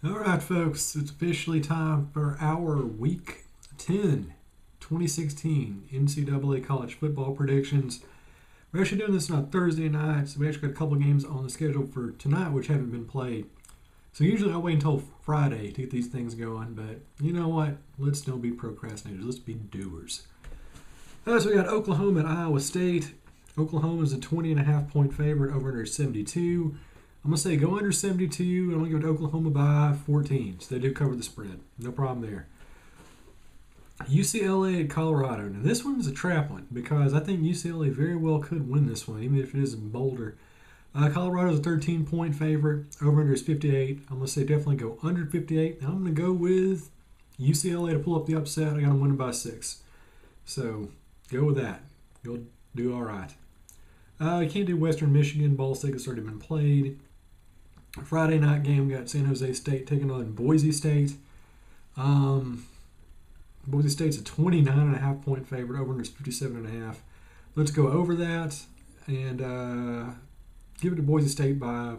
All right, folks, it's officially time for our Week 10 2016 NCAA college football predictions. We're actually doing this on a Thursday night, so we actually got a couple of games on the schedule for tonight which haven't been played. So usually I wait until Friday to get these things going, but you know what? Let's don't be procrastinators. Let's be doers. So we got Oklahoma at Iowa State. Oklahoma is a 20.5 point favorite over under 72. I'm going to say go under 72. I'm going to give it Oklahoma by 14. So they do cover the spread. No problem there. UCLA at Colorado. Now this one's a trap one because I think UCLA very well could win this one, even if it is in Boulder. Colorado's a 13-point favorite. Over under is 58. I'm going to say definitely go under 58. And I'm going to go with UCLA to pull up the upset. I got them winning by 6. So go with that. You'll do all right. You can't do Western Michigan. Ball State has already been played. Friday night game, we got San Jose State taking on Boise State. Boise State's a 29.5 point favorite. Over under is 57.5. Let's go over that and give it to Boise State by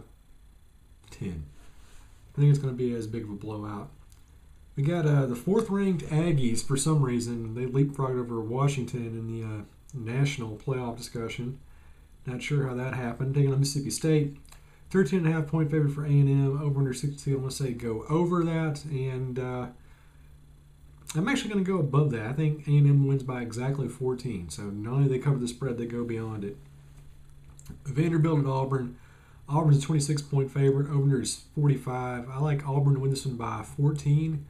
10. I think it's going to be as big of a blowout. We got the fourth-ranked Aggies for some reason. They leapfrogged over Washington in the national playoff discussion. Not sure how that happened. Taking on Mississippi State. 13.5 point favorite for A&M. Over under 62. I'm going to say go over that. And I'm actually going to go above that. I think A&M wins by exactly 14. So not only do they cover the spread, they go beyond it. Vanderbilt at Auburn. Auburn's a 26-point favorite. Over under is 45. I like Auburn to win this one by 14.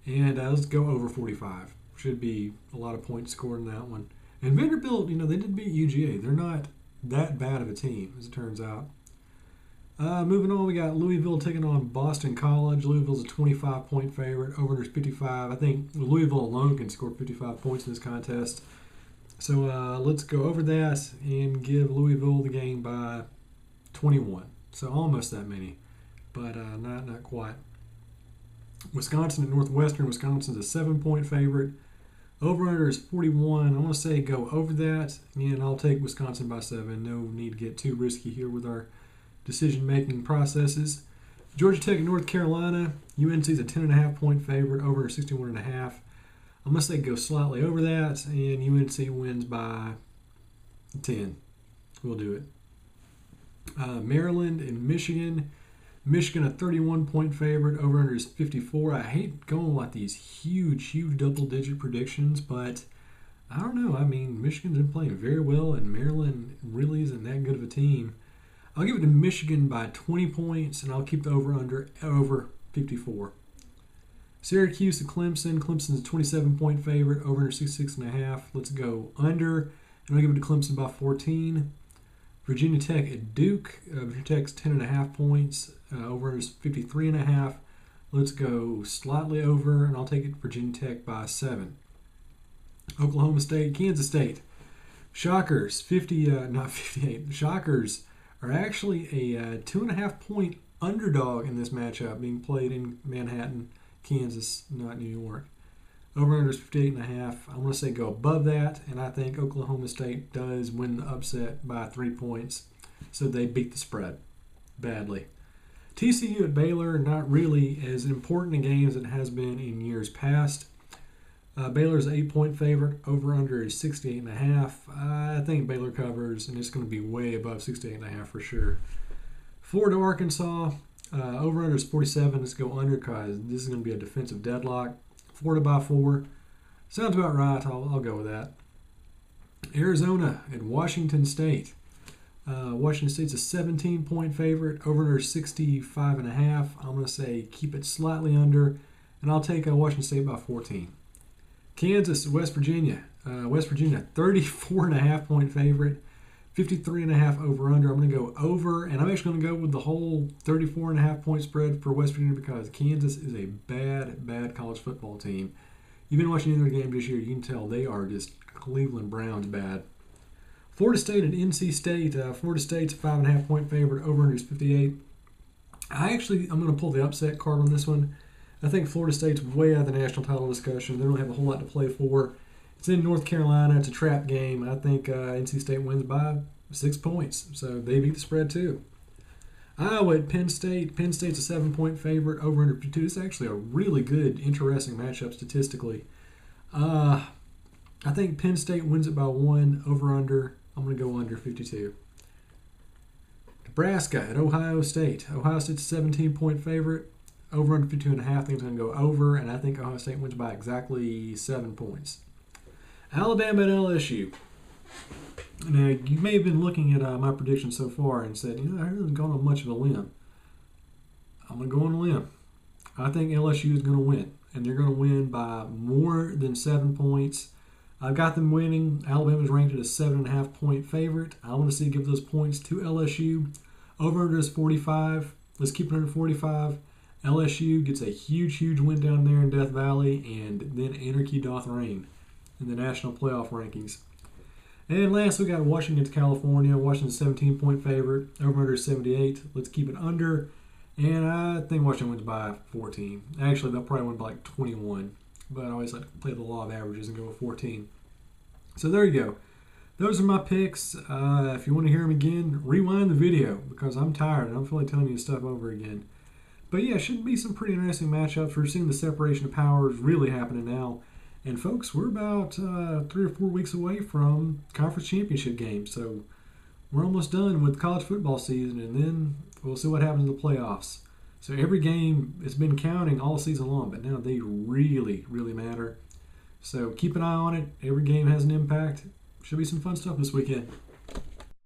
And let's go over 45. Should be a lot of points scored in that one. And Vanderbilt, they did beat UGA. They're not that bad of a team, as it turns out. Moving on, we got Louisville taking on Boston College. Louisville's a 25-point favorite. Over under is 55. I think Louisville alone can score 55 points in this contest. So let's go over that and give Louisville the game by 21. So almost that many, but not quite. Wisconsin at Northwestern. Wisconsin's a 7-point favorite. Over under is 41. I want to say go over that, and I'll take Wisconsin by 7. No need to get too risky here with our decision-making processes. Georgia Tech at North Carolina. UNC's a 10.5-point favorite. Over under 61.5. I'm going to say go slightly over that, and UNC wins by 10. We'll do it. Maryland and Michigan. Michigan a 31-point favorite. Over under is 54. I hate going like these huge double-digit predictions, but I don't know. I mean, Michigan's been playing very well, and Maryland really isn't that good of a team. I'll give it to Michigan by 20 points, and I'll keep the over 54. Syracuse at Clemson. Clemson's a 27-point favorite. Over under 66.5. Let's go under, and I'll give it to Clemson by 14. Virginia Tech at Duke. Virginia Tech's 10.5 points. Over under is 53.5. Let's go slightly over, and I'll take it Virginia Tech by 7. Oklahoma State, Kansas State. Shockers, not 58. Shockers are actually a 2.5-point underdog in this matchup being played in Manhattan, Kansas, not New York. Over under is 58.5. I'm going to say go above that, and I think Oklahoma State does win the upset by 3 points, so they beat the spread badly. TCU at Baylor, not really as important a game as it has been in years past. Baylor's an 8-point favorite. Over under is 68.5. I think Baylor covers, and it's going to be way above 68.5 for sure. Florida, Arkansas. Over under is 47. Let's go under because this is going to be a defensive deadlock. Florida by 4. Sounds about right. I'll go with that. Arizona at Washington State. Washington State's a 17-point favorite. Over under 65.5. I'm going to say keep it slightly under, and I'll take Washington State by 14. Kansas, West Virginia. West Virginia, 34.5-point favorite. 53.5 over under. I'm going to go over, and I'm actually going to go with the whole 34.5-point spread for West Virginia because Kansas is a bad college football team. You've been watching either game this year, you can tell they are just Cleveland Browns bad. Florida State and NC State. Florida State's a 5.5-point favorite. Over under is 58. I'm going to pull the upset card on this one. I think Florida State's way out of the national title discussion. They don't have a whole lot to play for. It's in North Carolina. It's a trap game. I think NC State wins by 6 points. So they beat the spread too. Iowa at Penn State. Penn State's a 7-point favorite, over under 52. It's actually a really good, interesting matchup statistically. I think Penn State wins it by 1, over under. I'm going to go under 52. Nebraska at Ohio State. Ohio State's a 17-point favorite, over under 52.5. I think it's going to go over, and I think Ohio State wins by exactly 7 points. Alabama at LSU. Now, you may have been looking at my predictions so far and said, I haven't gone on much of a limb. I'm going to go on a limb. I think LSU is going to win, and they're going to win by more than 7 points. I've got them winning. Alabama's ranked at a 7.5-point favorite. I want to see give those points to LSU. Over under is 45. Let's keep it under 45. LSU gets a huge, huge win down there in Death Valley, and then anarchy doth reign in the national playoff rankings. And last, we got Washington to California. Washington's a 17-point favorite. Over under is 78. Let's keep it under. And I think Washington wins by 14. Actually, they'll probably win by like 21. But I always like to play the law of averages and go with 14. So there you go. Those are my picks. If you want to hear them again, rewind the video because I'm tired and I'm feeling telling you stuff over again. But yeah, should be some pretty interesting matchups. We're seeing the separation of powers really happening now. And folks, we're about 3 or 4 weeks away from conference championship games. So we're almost done with college football season, and then we'll see what happens in the playoffs. So every game has been counting all season long, but now they really, really matter. So keep an eye on it. Every game has an impact. Should be some fun stuff this weekend.